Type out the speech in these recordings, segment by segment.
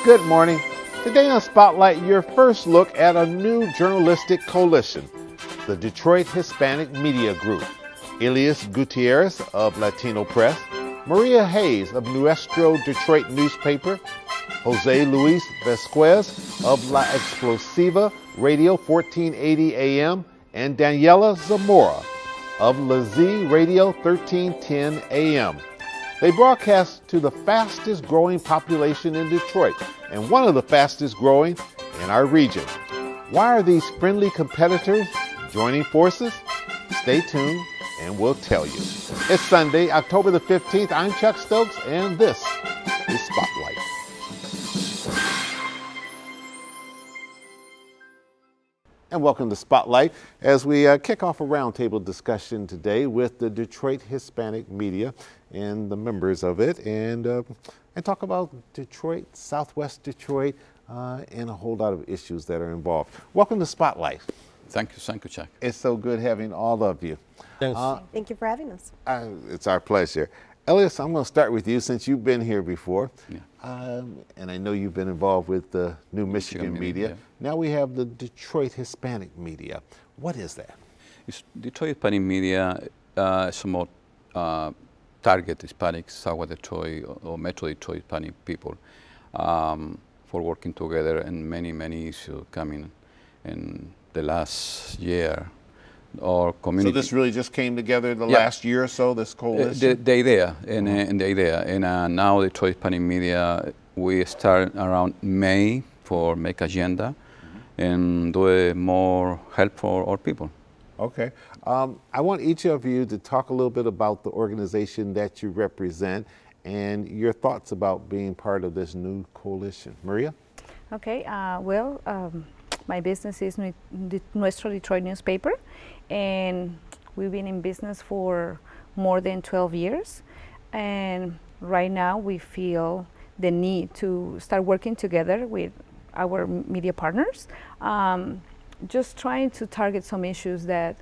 Good morning. Today on Spotlight, your first look at a new journalistic coalition, the Detroit Hispanic Media Group. Elias Gutierrez of Latino Press, Maria Hayes of Nuestro Detroit Newspaper, Jose Luis Vesquez of La Explosiva Radio 1480 AM, and Daniela Zamora of La Z Radio 1310 AM. They broadcast to the fastest growing population in Detroit and one of the fastest growing in our region. Why are these friendly competitors joining forces? Stay tuned and we'll tell you. It's Sunday, October the 15th. I'm Chuck Stokes and this is Spotlight. And welcome to Spotlight as we kick off a roundtable discussion today with the Detroit Hispanic Media and the members of it, and talk about Detroit, Southwest Detroit, and a whole lot of issues that are involved. Welcome to Spotlight. Thank you, Chuck. It's so good having all of you. Thanks. Thank you for having us. It's our pleasure. Elias, I'm going to start with you since you've been here before. Yeah. And I know you've been involved with the New Michigan Media. Yeah. Now we have the Detroit Hispanic Media. What is that? Detroit Hispanic Media somewhat target Hispanic, Southwest Detroit or Metro Detroit Hispanic people for working together and many issues coming in the last year. Our community. So this really just came together the last year or so, this coalition? The idea, and now Detroit Hispanic Media, we start around May for make agenda and do more help for our people. Okay. I want each of you to talk a little bit about the organization that you represent and your thoughts about being part of this new coalition. Maria? Okay, my business is Nuestro Detroit Newspaper, and we've been in business for more than 12 years. And right now we feel the need to start working together with our media partners, just trying to target some issues that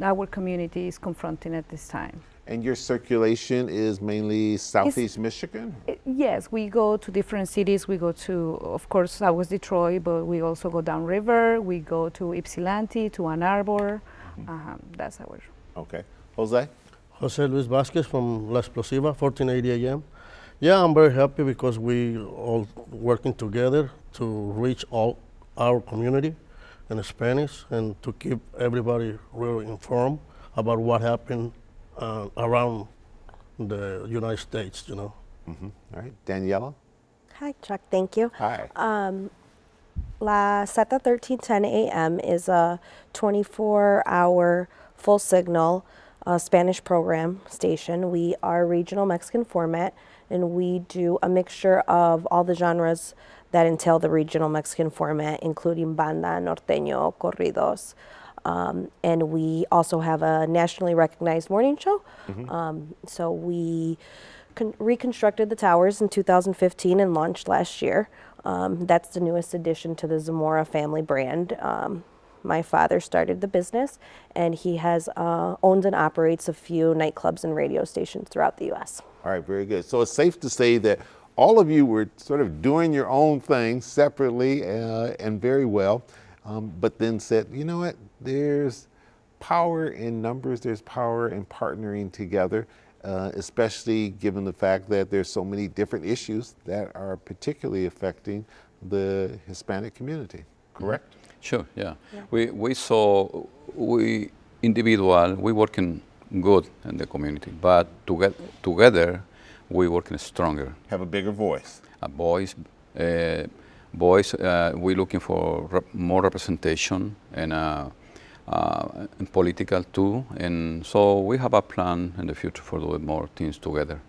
our community is confronting at this time. And your circulation is mainly Southeast Michigan? Yes, we go to different cities. We go to, of course, Southwest Detroit, but we also go downriver. We go to Ypsilanti, to Ann Arbor. That's our. Okay. Jose? Jose Luis Vasquez from La Explosiva, 1480 AM. Yeah, I'm very happy because we all working together to reach all our community in Spanish and to keep everybody really informed about what happened around the United States, you know. All right. Daniela? Hi, Chuck. Thank you. Hi. La Zeta 1310 AM is a 24-hour full signal Spanish program station. We are regional Mexican format, and we do a mixture of all the genres that entail the regional Mexican format, including banda, norteño, corridos. And we also have a nationally recognized morning show. So we reconstructed the towers in 2015 and launched last year. That's the newest addition to the Zamora family brand. My father started the business, and he has owned and operates a few nightclubs and radio stations throughout the U.S. All right, very good. So it's safe to say that all of you were sort of doing your own thing separately and very well, but then said, you know what, there's power in numbers, there's power in partnering together, especially given the fact that there's so many different issues that are particularly affecting the Hispanic community, correct? Sure, yeah. We working good in the community, but together we working stronger. Have a bigger voice. Boys, we're looking for more representation and political too, and so we have a plan in the future for doing more things together.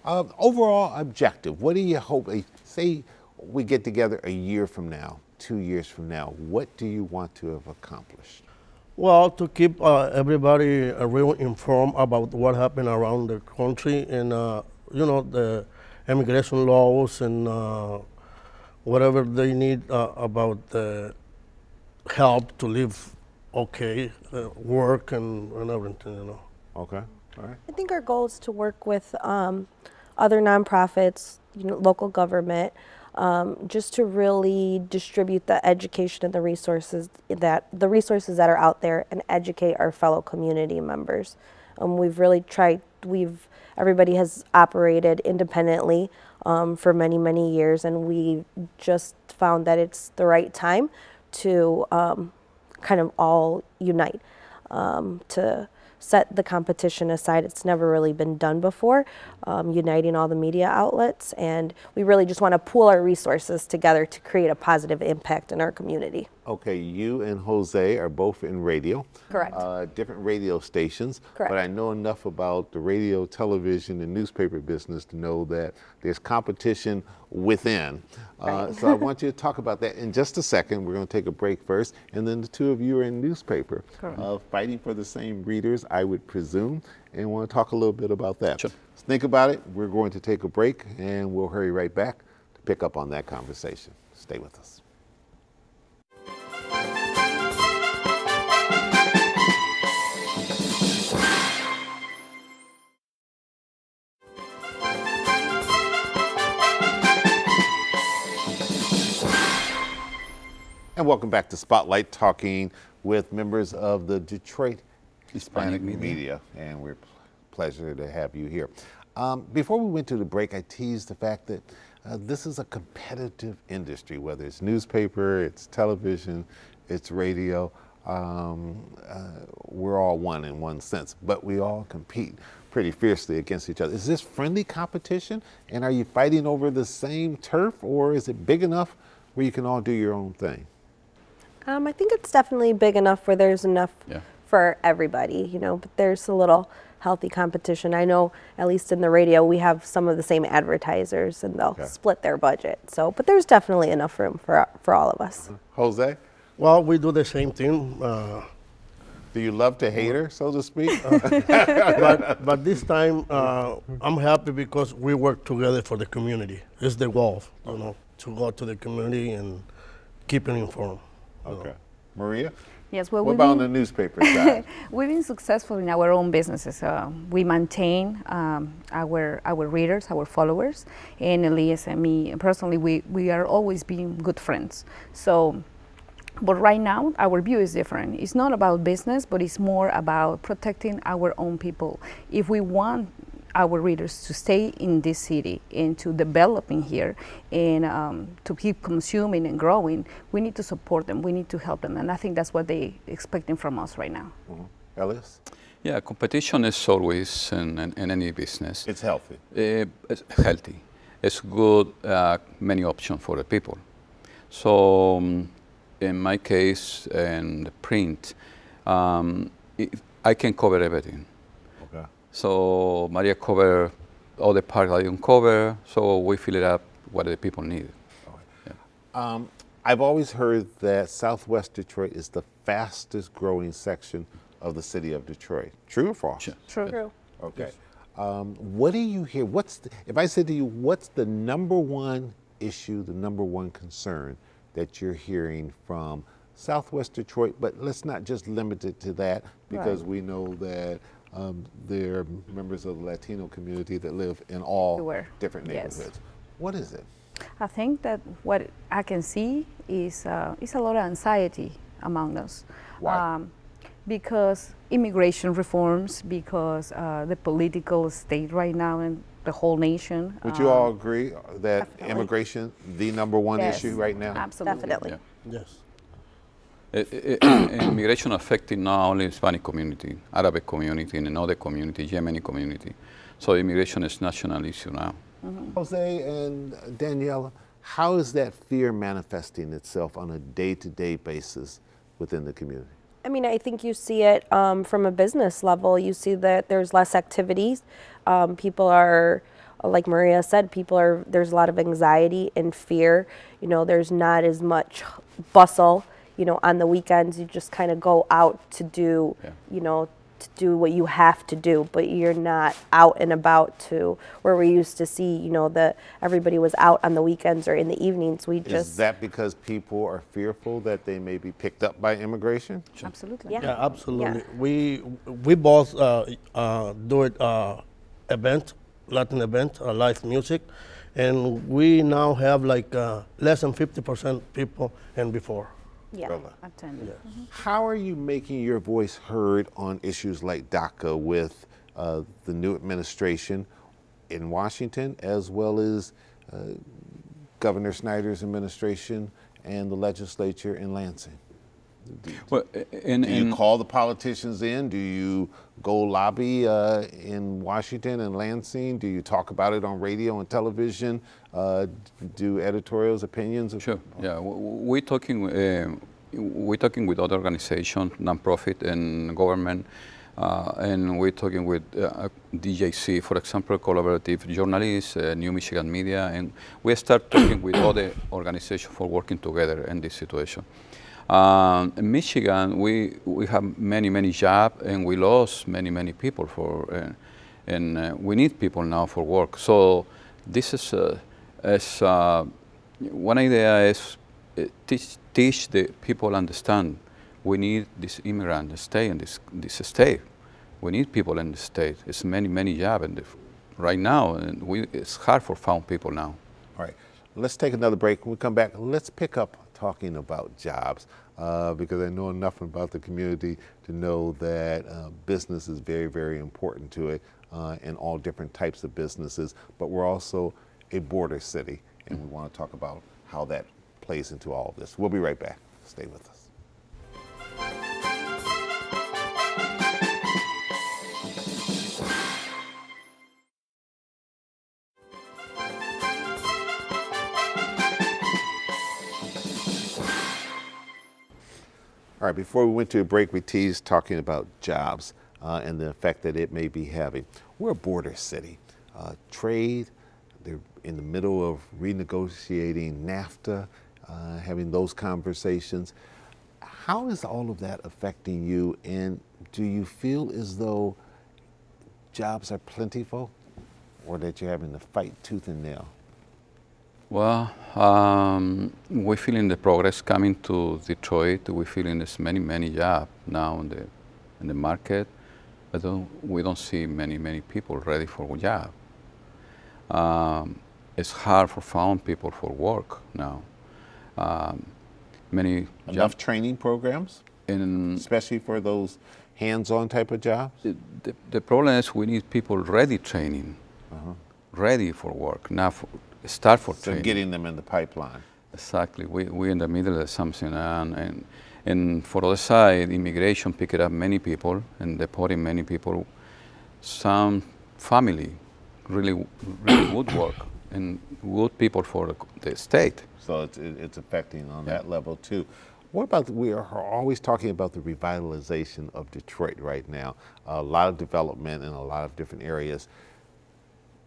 Overall objective, what do you hope, say we get together a year from now, 2 years from now, what do you want to have accomplished? Well, to keep everybody real informed about what happened around the country and, you know, the immigration laws and whatever they need about the help to live okay, work and everything, you know. Okay, all right. I think our goal is to work with other nonprofits, you know, local government, just to really distribute the education and the resources that are out there and educate our fellow community members. We've really tried, everybody has operated independently for many, many years, and we just found that it's the right time to kind of all unite, to set the competition aside. It's never really been done before, uniting all the media outlets, and we really just want to pool our resources together to create a positive impact in our community. Okay, you and Jose are both in radio. Correct. Different radio stations. Correct. But I know enough about the radio, television, and newspaper business to know that there's competition within. So I want you to talk about that in just a second. We're going to take a break first, and then the two of you are in newspaper, fighting for the same readers, I would presume, and want to talk a little bit about that. Sure. So think about it. We're going to take a break, and we'll hurry right back to pick up on that conversation. Stay with us. And welcome back to Spotlight, talking with members of the Detroit Hispanic Media. And we're pleasure to have you here. Before we went to the break, I teased the fact that this is a competitive industry, whether it's newspaper, it's television, it's radio. We're all one in one sense, but we all compete pretty fiercely against each other. Is this friendly competition? And are you fighting over the same turf, or is it big enough where you can all do your own thing? I think it's definitely big enough where there's enough for everybody, you know, but there's a little healthy competition. I know, at least in the radio, we have some of the same advertisers, and they'll split their budget. So, but there's definitely enough room for all of us. Jose? Well, we do the same thing. Do you love to hate her, so to speak? But this time, I'm happy because we work together for the community. It's the goal, you know, to go to the community and keep it informed. Okay. Maria? Yes, well, what about on the newspaper side? We've been successful in our own businesses. We maintain our readers, our followers, and Elias and me personally, we are always being good friends. So, but right now, our view is different. It's not about business, but it's more about protecting our own people. If we want our readers to stay in this city and to develop in here and to keep consuming and growing, we need to support them, we need to help them, and I think that's what they're expecting from us right now. Elias? Yeah, competition is always in any business. It's healthy. It's healthy. It's good, many options for the people. So in my case, in the print, I can cover everything. So Maria cover all the parts I don't cover, so we fill it up what the people need. Yeah. I've always heard that Southwest Detroit is the fastest growing section of the city of Detroit. True or false? Sure. True. Okay. What do you hear? If I said to you, what's the number one issue, the number one concern that you're hearing from Southwest Detroit? But let's not just limit it to that, because we know that there are members of the Latino community that live in all different neighborhoods. What is it? I think that what I can see is a lot of anxiety among us. Why? Because immigration reforms, because the political state right now in the whole nation. Would you all agree that immigration, the number one issue right now? Absolutely. Definitely. Yeah. Yes. Immigration affecting not only Hispanic community, Arabic community, and another community, Yemeni community. So immigration is national issue now. Jose and Daniela, how is that fear manifesting itself on a day-to-day basis within the community? I mean, I think you see it from a business level. You see that there's less activities. People are, like Maria said, there's a lot of anxiety and fear. You know, there's not as much bustle. You know, on the weekends, you just kind of go out to do, you know, to do what you have to do, but you're not out and about to where we used to see, you know, everybody was out on the weekends or in the evenings. Is that because people are fearful that they may be picked up by immigration? Absolutely. Yeah, absolutely. Yeah. We both do it event, Latin event, live music, And we now have like less than 50% people than before. Yeah. Really? Attended. How are you making your voice heard on issues like DACA with the new administration in Washington, as well as Governor Snyder's administration and the legislature in Lansing? Well, Do you call the politicians in? Do you go lobby in Washington and Lansing? Do you talk about it on radio and television? Do editorials, opinions? Sure. Yeah, we're talking with other organizations, nonprofit and government, and we're talking with DJC, for example, collaborative journalists, New Michigan Media, and we start talking with other organizations for working together in this situation. In Michigan, we have many jobs, and we lost many people for, and we need people now for work. So this is one idea is teach the people understand we need this immigrant to stay in this state. We need people in the state. It's many jobs, and right now, and it's hard for found people now. All right, let's take another break. When we come back, let's pick up talking about jobs because I know enough about the community to know that business is very important to it and all different types of businesses, but we're also a border city, and we want to talk about how that plays into all of this. We'll be right back. Stay with us. All right, before we went to a break, we teased talking about jobs and the effect that it may be having. We're a border city. Trade, they're in the middle of renegotiating NAFTA, having those conversations. How is all of that affecting you, and do you feel as though jobs are plentiful or that you're having to fight tooth and nail? Well, we're feeling the progress coming to Detroit. We're feeling there's many jobs now in the market, but we don't see many people ready for a job. It's hard for found people for work now. Enough training programs, especially for those hands-on type of jobs? The problem is we need people ready training, ready for work, not start for training. So getting them in the pipeline. Exactly. We're in the middle of something, and for the other side, immigration picked up many people and deporting many people. Some family really good work and good people for the state. So it's affecting on that level too. What about, we are always talking about the revitalization of Detroit right now. A lot of development in a lot of different areas.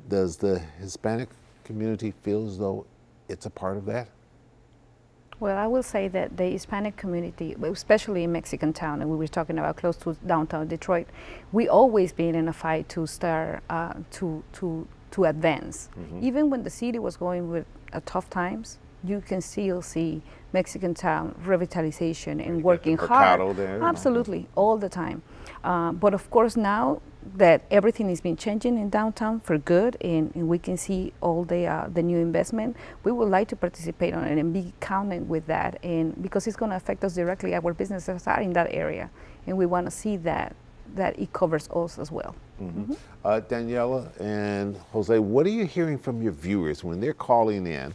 Does the Hispanic community feel as though it's a part of that? Well, I will say that the Hispanic community, especially in Mexican Town, and we were talking about close to downtown Detroit, we always been in a fight to start to advance. Even when the city was going with tough times, you can still see Mexican Town revitalization and working hard. There. Absolutely, all the time. But of course now that everything is been changing in downtown for good, and we can see all the new investment, we would like to participate on it and be counted with that, and because it's going to affect us directly. Our businesses are in that area, and we want to see that it covers us as well. Daniela and Jose, what are you hearing from your viewers when they're calling in?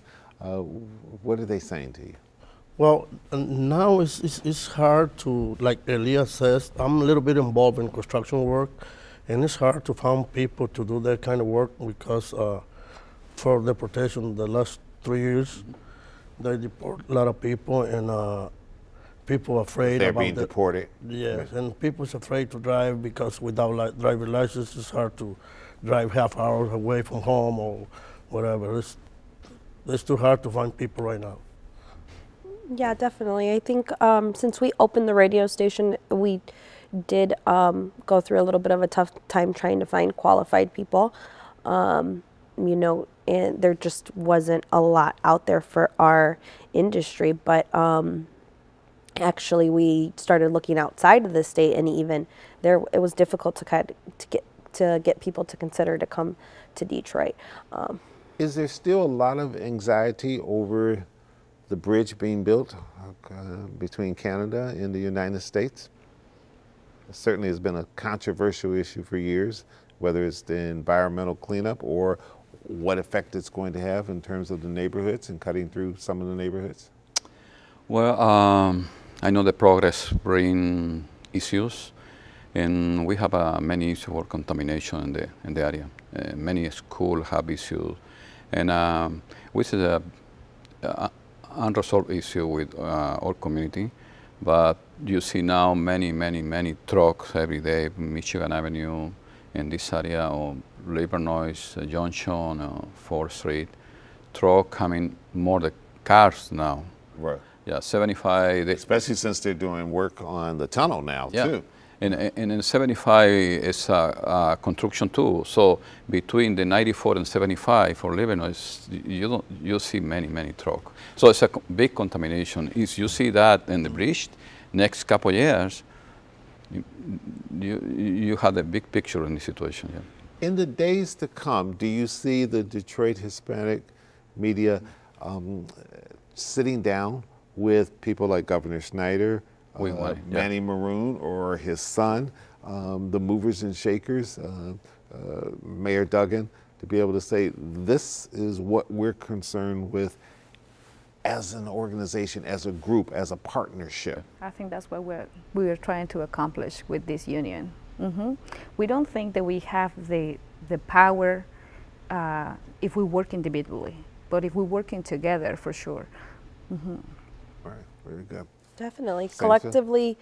What are they saying to you? Well, now it's hard to, like Elias says, I'm a little bit involved in construction work, and it's hard to find people to do that kind of work because for deportation the last 3 years, they deport a lot of people, and people are afraid They're about being deported. Yes, and people's afraid to drive because without driver's license, it's hard to drive half hour away from home or whatever. It's too hard to find people right now. Yeah, definitely. I think since we opened the radio station, we did go through a little bit of a tough time trying to find qualified people. You know, and there just wasn't a lot out there for our industry. But actually, we started looking outside of the state, and even there, it was difficult to get people to consider to come to Detroit. Is there still a lot of anxiety over the bridge being built between Canada and the United States? It certainly has been a controversial issue for years, whether it's the environmental cleanup or what effect it's going to have in terms of the neighborhoods and cutting through some of the neighborhoods. Well, I know the progress bring issues, and we have many issues for contamination in the area. Many schools have issues, and which is a unresolved issue with our community. But you see now many trucks every day, Michigan Avenue, in this area, or Illinois Junction, 4th Street, truck coming more the cars now. Right. Yeah, 75. Especially since they're doing work on the tunnel now, too. And in 75 is construction too. So between the 94 and 75 for Illinois, you see many trucks. So it's a big contamination. If you see that in the bridge, next couple of years, you have a big picture in the situation. Yeah. In the days to come, do you see the Detroit Hispanic media sitting down with people like Governor Snyder, Manny Maroon, or his son, the movers and shakers, Mayor Duggan, to be able to say, this is what we're concerned with as an organization, as a group, as a partnership? I think that's what we're trying to accomplish with this union. We don't think that we have the power if we work individually, but if we're working together, for sure. Right, very good. Definitely. Collectively,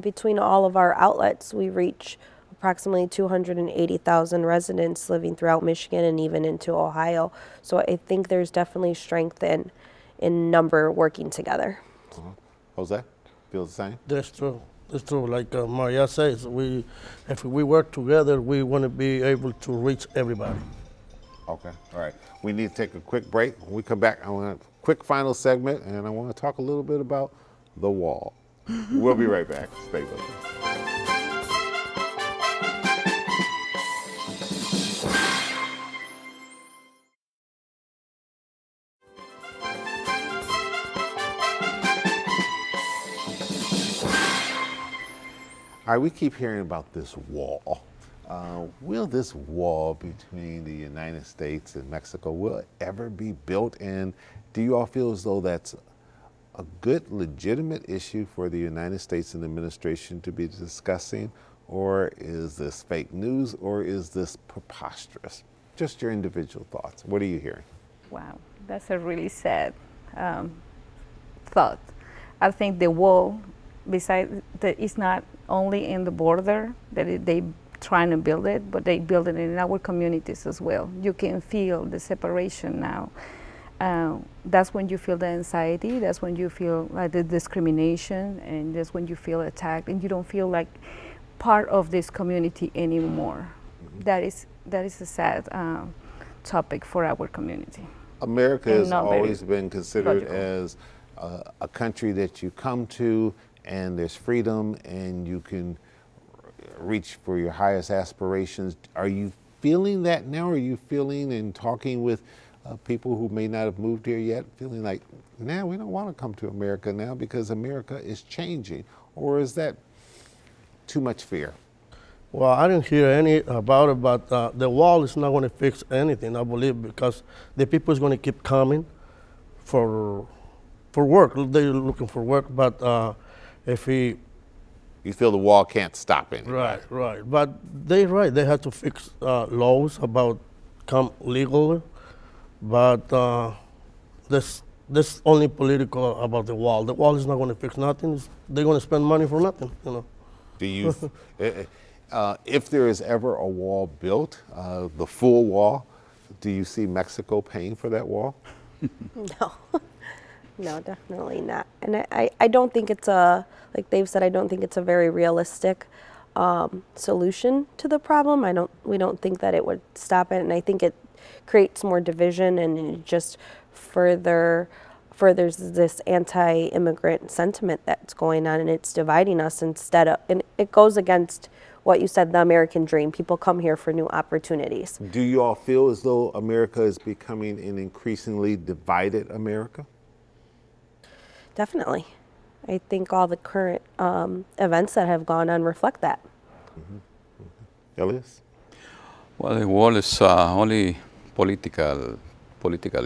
between all of our outlets, we reach approximately 280,000 residents living throughout Michigan and even into Ohio. So I think there's definitely strength in number working together. Jose, feel the same? That's true. That's true. Like Maria says, if we work together, we want to be able to reach everybody. Okay, all right. We need to take a quick break. When we come back, I want a quick final segment, and I want to talk a little bit about the wall. We'll be right back. Stay with us. All right, we keep hearing about this wall. Will this wall between the United States and Mexico, will it ever be built? And do you all feel as though that's a good, legitimate issue for the United States and the administration to be discussing? Or is this fake news, or is this preposterous? Just your individual thoughts. What are you hearing? Wow, that's a really sad thought. I think the wall, besides that, it's not only in the border that they trying to build it, but they build it in our communities as well. You can feel the separation now. That's when you feel the anxiety, that's when you feel like the discrimination, and that's when you feel attacked and you don't feel like part of this community anymore. That is a sad topic for our community. America has always been considered as a country that you come to and there's freedom and you can reach for your highest aspirations. Are you feeling that now? Are you feeling and talking with people who may not have moved here yet, feeling like, nah, we don't want to come to America now because America is changing? Or is that too much fear? Well, I didn't hear any about it, but the wall is not going to fix anything, I believe, because the people is going to keep coming for work. They're looking for work, but if we... You feel the wall can't stop it. Right. But they're right. They have to fix laws about come legal, but this only political about the wall. The wall is not going to fix nothing. They're going to spend money for nothing, you know. Do you, if there is ever a wall built, the full wall, do you see Mexico paying for that wall? No. No, definitely not. And I don't think it's like Dave said, I don't think it's a very realistic solution to the problem. We don't think that it would stop it, and I think it creates more division and it just furthers this anti-immigrant sentiment that's going on, and it's dividing us and it goes against what you said, the American dream. People come here for new opportunities. Do you all feel as though America is becoming an increasingly divided America? Definitely. I think all the current events that have gone on reflect that. Elias? Well, the world is only political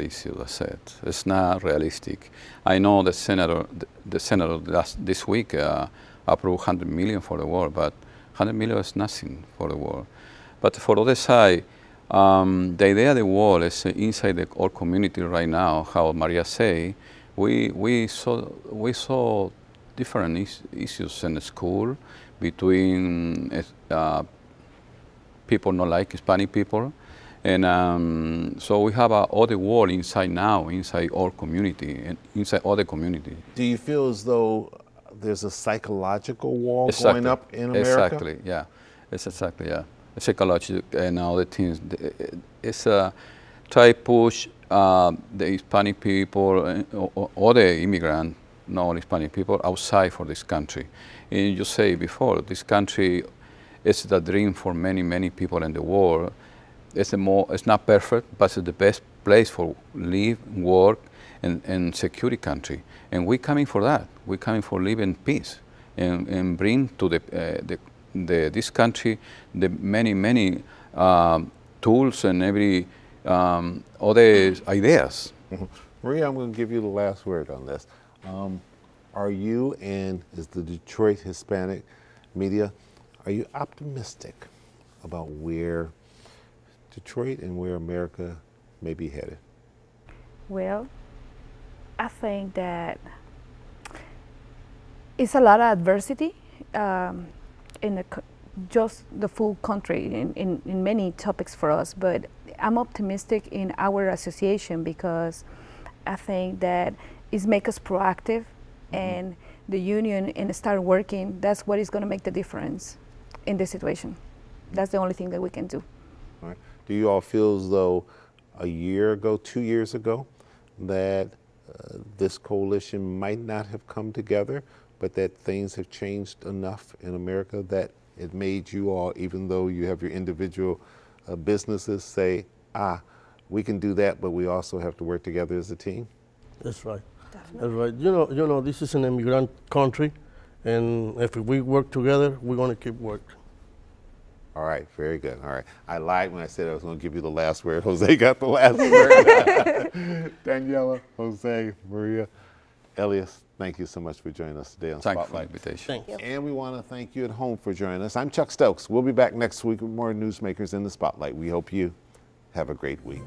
issue, I said. It's not realistic. I know the senator this week approved 100 million for the war, but 100 million is nothing for the war. But for the other side, the idea of the wall is inside our community right now. How Maria say, we saw different issues in the school between people not like Hispanic people. And so we have other wall inside now, inside our community and inside other community. Do you feel as though there's a psychological wall going up in America? Exactly, yeah. It's exactly, yeah. Psychological and other things. It's try push the Hispanic people or the immigrant, not Hispanic people, outside for this country. And you say before, this country is the dream for many, many people in the world. It's not perfect, but it's the best place for live, work, and security country. And we're coming for that. We're coming for live in peace and bring to this country the many tools and every other ideas. Maria, I'm going to give you the last word on this. Are you and is the Detroit Hispanic media, are you optimistic about where Detroit and where America may be headed? Well, I think that it's a lot of adversity in just the full country in many topics for us, but I'm optimistic in our association because I think that it makes us proactive and the union and start working. That's what is going to make the difference in this situation. That's the only thing that we can do. All right. Do you all feel as though a year ago, 2 years ago, that this coalition might not have come together, but that things have changed enough in America that it made you all, even though you have your individual businesses, say, we can do that, but we also have to work together as a team? That's right. Definitely. That's right. You know, this is an immigrant country, and if we work together, we're going to keep working. All right, very good. All right. I lied when I said I was going to give you the last word. Jose got the last word. Daniela, Jose, Maria, Elias, thank you so much for joining us today on Thanks Spotlight. for the invitation. Thank you. And we want to thank you at home for joining us. I'm Chuck Stokes. We'll be back next week with more Newsmakers in the Spotlight. We hope you have a great week.